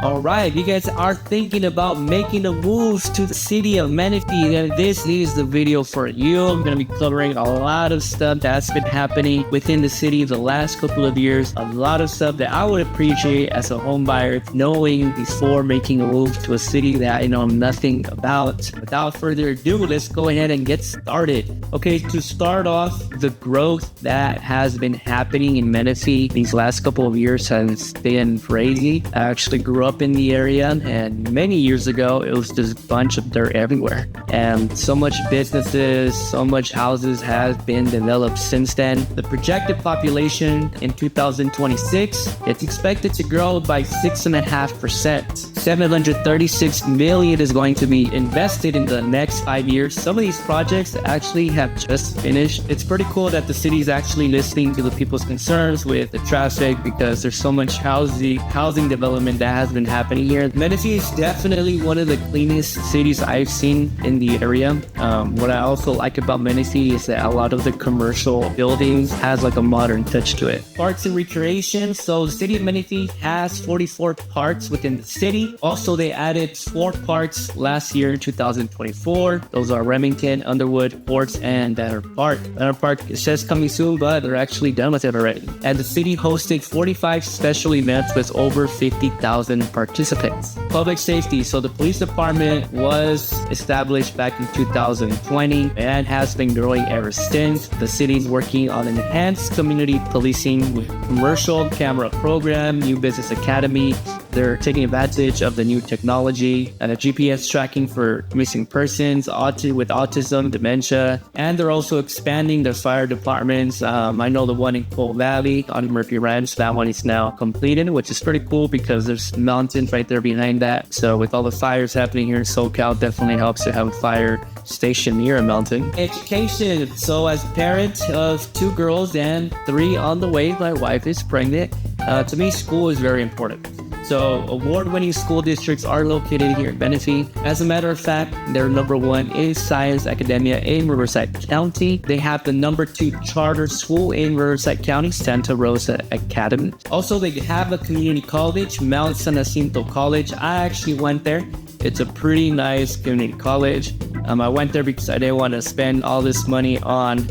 Alright, you guys are thinking about making a move to the city of Menifee, then this is the video for you. I'm going to be covering a lot of stuff that's been happening within the city the last couple of years. A lot of stuff that I would appreciate as a home buyer knowing before making a move to a city that I know nothing about. Without further ado, let's go ahead and get started. Okay, to start off, the growth that has been happening in Menifee these last couple of years has been crazy. I actually grew up in the area, and many years ago, it was just a bunch of dirt everywhere. And so much businesses, so much houses has been developed since then. The projected population in 2026, it's expected to grow by 6.5%. 736 million is going to be invested in the next 5 years. Some of these projects actually have just finished. It's pretty cool that the city is actually listening to the people's concerns with the traffic, because there's so much housing development that has been happening here. Menifee is definitely one of the cleanest cities I've seen in the area. What I also like about Menifee is that a lot of the commercial buildings has like a modern touch to it. Parks and recreation. So the city of Menifee has 44 parks within the city. Also, they added 4 parks last year in 2024. Those are Remington, Underwood, Forts, and Banner Park. Banner Park, it says coming soon, but they're actually done with it already. And the city hosted 45 special events with over 50,000 participants. Public safety. So the police department was established back in 2020 and has been growing ever since. The city is working on an enhanced community policing with commercial camera program, new business academy. They're taking advantage of the new technology and a GPS tracking for missing persons, with autism, dementia, and they're also expanding their fire departments. I know the one in Coal Valley on Murphy Ranch, that one is now completed, which is pretty cool because there's mountains right there behind that. So with all the fires happening here in SoCal, definitely helps to have a fire station near a mountain. Education. So as a parent of 2 girls and 3 on the way, my wife is pregnant. To me, school is very important. So award-winning school districts are located here in Menifee. As a matter of fact, their number 1 is Science Academia in Riverside County. They have the number 2 charter school in Riverside County, Santa Rosa Academy. Also, they have a community college, Mount San Jacinto College. I actually went there. It's a pretty nice community college. I went there because I didn't want to spend all this money on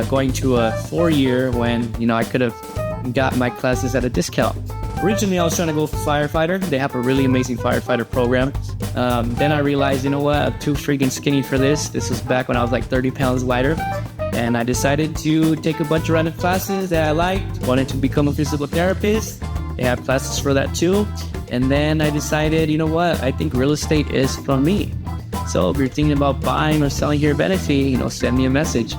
going to a 4-year when, I could have got my classes at a discount. Originally, I was trying to go for firefighter. They have a really amazing firefighter program. Then I realized, you know what? I'm too freaking skinny for this. This was back when I was like 30 pounds lighter. And I decided to take a bunch of random classes that I liked. Wanted to become a physical therapist. They have classes for that too. And then I decided, you know what? I think real estate is for me. So if you're thinking about buying or selling here at Menifee, send me a message.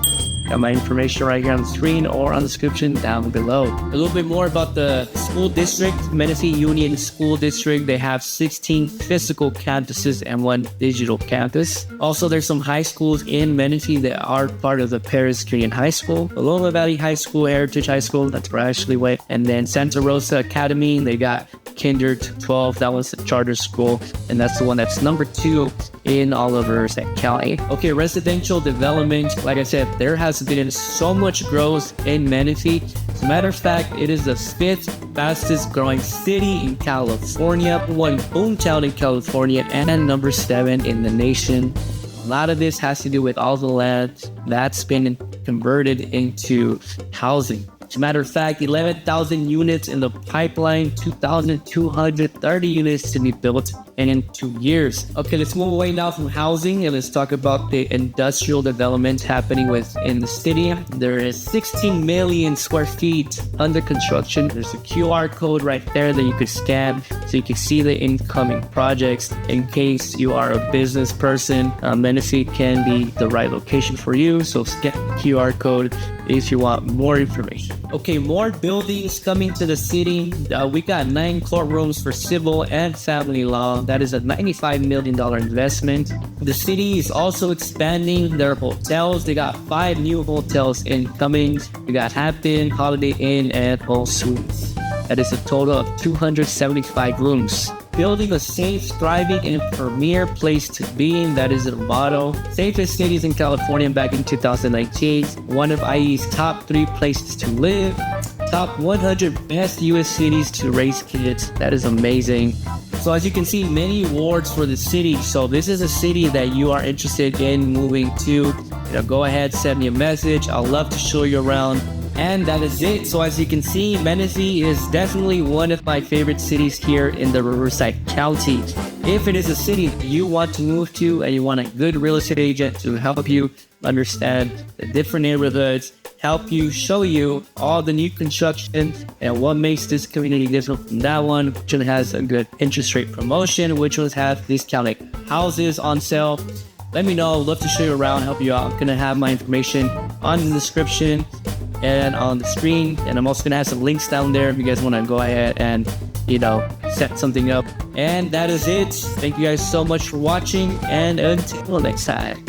Got my information right here on the screen or on the description down below. A little bit more about the school district. Menifee Union School District. They have 16 physical campuses and 1 digital campus. Also, there's some high schools in Menifee that are part of the Pedestrian High School. Loma Valley High School, Heritage High School, that's where I actually went. And then Santa Rosa Academy, they got kinder to 12. That was a charter school. And that's the one that's number 2 in all of Riverside County. Okay, residential development. Like I said, there has been so much growth in Menifee. As a matter of fact, it is the 5th fastest growing city in California, 1 boomtown in California, and number 7 in the nation. A lot of this has to do with all the land that's been converted into housing. As a matter of fact, 11,000 units in the pipeline, 2,230 units to be built in 2 years. Okay, let's move away now from housing and let's talk about the industrial development happening within the city. There is 16 million square feet under construction. There's a QR code right there that you could scan so you can see the incoming projects. In case you are a business person, Menifee can be the right location for you. So scan the QR code if you want more information. Okay, more buildings coming to the city. We got 9 courtrooms for civil and family law. That is a $95 million investment. The city is also expanding their hotels. They got 5 new hotels incoming. We got Hampton, Holiday Inn, and All Suites. That is a total of 275 rooms. Building a safe, thriving, and premier place to be. That is their motto. Safest cities in California back in 2019. One of IE's top 3 places to live. Top 100 best U.S. cities to raise kids. That is amazing. So as you can see, many awards for the city. So this is a city that you are interested in moving to. Go ahead, send me a message. I'll love to show you around. And that is it. So as you can see, Menifee is definitely one of my favorite cities here in the Riverside County. If it is a city that you want to move to and you want a good real estate agent to help you understand the different neighborhoods, help you, show you all the new construction and what makes this community different from that one, which one has a good interest rate promotion, which ones have discounted houses on sale, let me know. I'd love to show you around, help you out. I'm gonna have my information on the description and on the screen, and I'm also gonna have some links down there if you guys want to go ahead and set something up. And that is it. Thank you guys so much for watching, and until next time.